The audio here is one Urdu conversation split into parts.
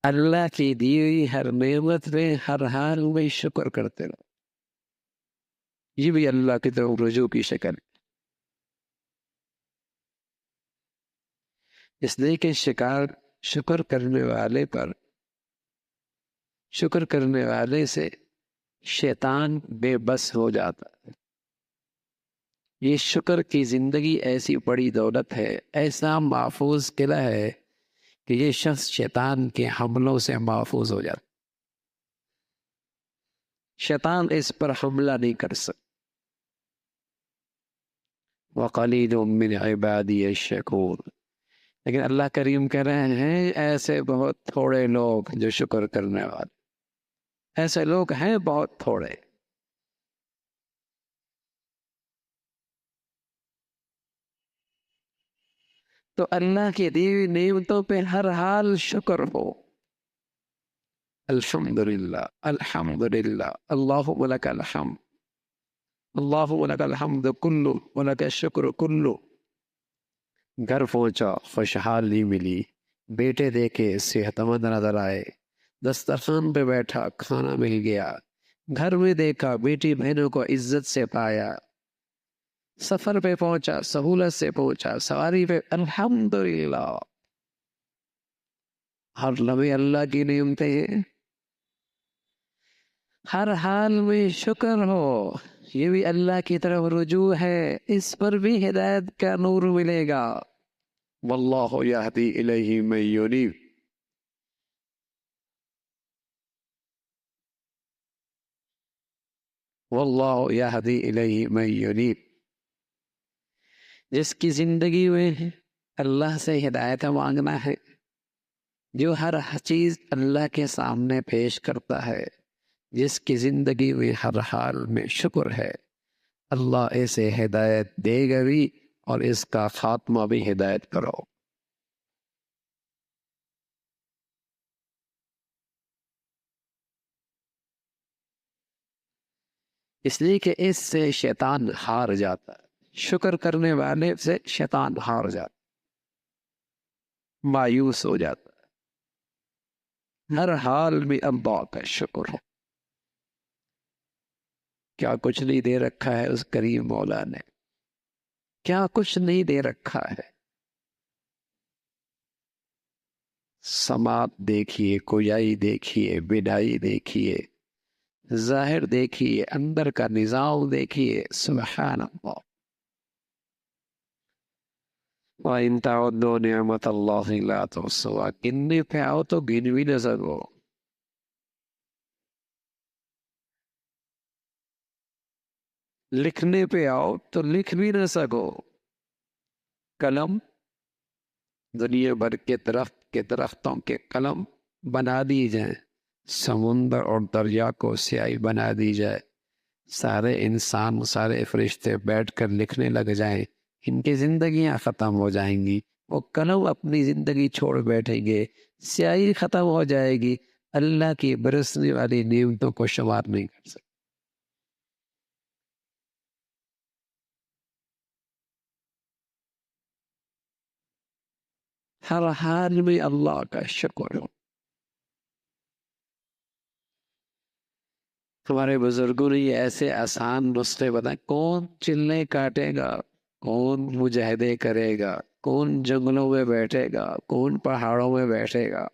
اللہ کی دی ہوئی ہر نعمت میں ہر حال میں شکر کرتے رہو. یہ بھی اللہ کی طرف رجوع کی شکل ہے. اس لیے کہ شکر کرنے والے پر، شکر کرنے والے سے شیطان بے بس ہو جاتا ہے. یہ شکر کی زندگی ایسی بڑی دولت ہے، ایسا محفوظ قلعہ ہے کہ یہ شخص شیطان کے حملوں سے محفوظ ہو جاتا. شیطان اس پر حملہ نہیں کر سکتا. وَقَلِيلٌ مِّنْ عِبَادِيَ الشَّكُورُ. لیکن اللہ کریم کہہ رہے ہیں ایسے بہت تھوڑے لوگ جو شکر کرنے والے، ایسے لوگ ہیں بہت تھوڑے. تو اللہ کی دی ہوئی نعمتوں پہ ہر حال شکر ہو. الحمدللہ الحمدللہ اللہم لک الحمد، اللہم لک الحمد کلو ولک الشکر کلو. گھر پہنچا خوشحالی ملی، بیٹے دیکھے صحت مند نظر آئے، دسترخوان پہ بیٹھا کھانا مل گیا، گھر میں دیکھا بیٹی بہنوں کو عزت سے پایا، سفر پہ پہنچا سہولت سے پہنچا، سواری پہ الحمدللہ. ہر لمحے اللہ کی نعمتیں ہیں، ہر حال میں شکر ہو. یہ بھی اللہ کی طرف رجوع ہے، اس پر بھی ہدایت کا نور ملے گا. واللہ یہدی الیہ من ینیب. واللہ یہدی الیہ من ینیب. جس کی زندگی میں اللہ سے ہدایت مانگنا ہے، جو ہر چیز اللہ کے سامنے پیش کرتا ہے، جس کی زندگی میں ہر حال میں شکر ہے، اللہ اسے ہدایت دے گا بھی اور اس کا خاتمہ بھی ہدایت کرو. اس لیے کہ اس سے شیطان ہار جاتا ہے. شکر کرنے والے سے شیطان ہار جاتا، مایوس ہو جاتا. ہر حال میں اللہ کا شکر ہو. کیا کچھ نہیں دے رکھا ہے اس کریم مولا نے، کیا کچھ نہیں دے رکھا ہے. سماعت دیکھیے، کویائی دیکھیے، بینائی دیکھیے، ظاہر دیکھیے، اندر کا نظام دیکھیے. سبحان اللہ. وَإِن تَعُدُّوا نِعْمَتَ اللَّهِ لَا تُحْصُوهَا. گننے پہ آؤ تو گن بھی نہ سکو. لکھنے پہ آؤ تو لکھ بھی نہ سکو. قلم، دنیا بھر کے درختوں کے قلم بنا دی جائیں، سمندر اور دریا کو سیاہی بنا دی جائے، سارے انسان سارے فرشتے بیٹھ کر لکھنے لگ جائیں، ان کی زندگیاں ختم ہو جائیں گی. وہ قلم اپنی زندگی چھوڑ بیٹھیں گے، سیاہی ختم ہو جائے گی. اللہ کی برسنے والی نعمتوں کو شمار نہیں کر سکتے. ہر حال میں اللہ کا شکر ہو. ہمارے بزرگوں نے یہ ایسے آسان نسخے بتائے. کون چلنے کاٹے گا، کون مجاہدے کرے گا، کون جنگلوں میں بیٹھے گا، کون پہاڑوں میں بیٹھے گا.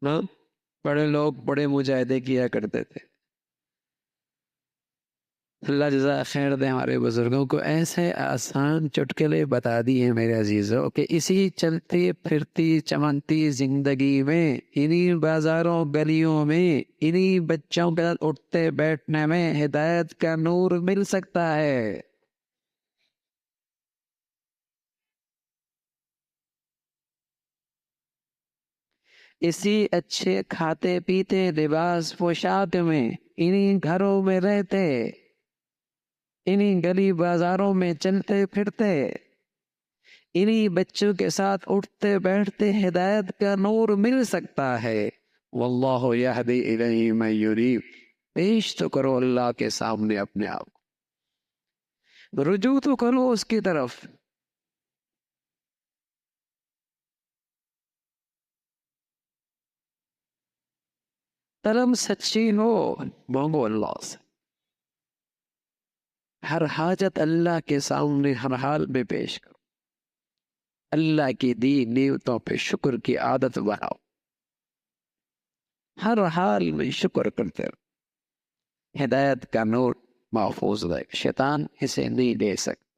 نا بڑے لوگ بڑے مجاہدے کیا کرتے تھے. اللہ جزا خیر دے ہمارے بزرگوں کو ایسے آسان چٹکلے بتا دی ہیں میرے عزیزوں کہ اسی چلتی پھرتی چمنتی زندگی میں، انہی بازاروں گلیوں میں، انہی بچوں کے اٹھتے بیٹھنے میں ہدایت کا نور مل سکتا ہے. اسی اچھے کھاتے پیتے لباس پوشاک میں، انہی گھروں میں رہتے، انہی گلی بازاروں میں چلتے پھرتے، انہی بچوں کے ساتھ اٹھتے بیٹھتے ہدایت کا نور مل سکتا ہے. واللہ یہدی الیہ من ینیب. پیش تو کرو اللہ کے سامنے اپنے آپ کو، رجوع تو کرو اس کی طرف. طلب سچی ہو مانگو اللہ سے. ہر حاجت اللہ کے سامنے ہر حال میں پیش کرو. اللہ کی دی نعمتوں پہ شکر کی عادت بناؤ. ہر حال میں شکر کرتے رہو. ہدایت کا نور محفوظ رہے. شیطان اسے نہیں لے سکتا.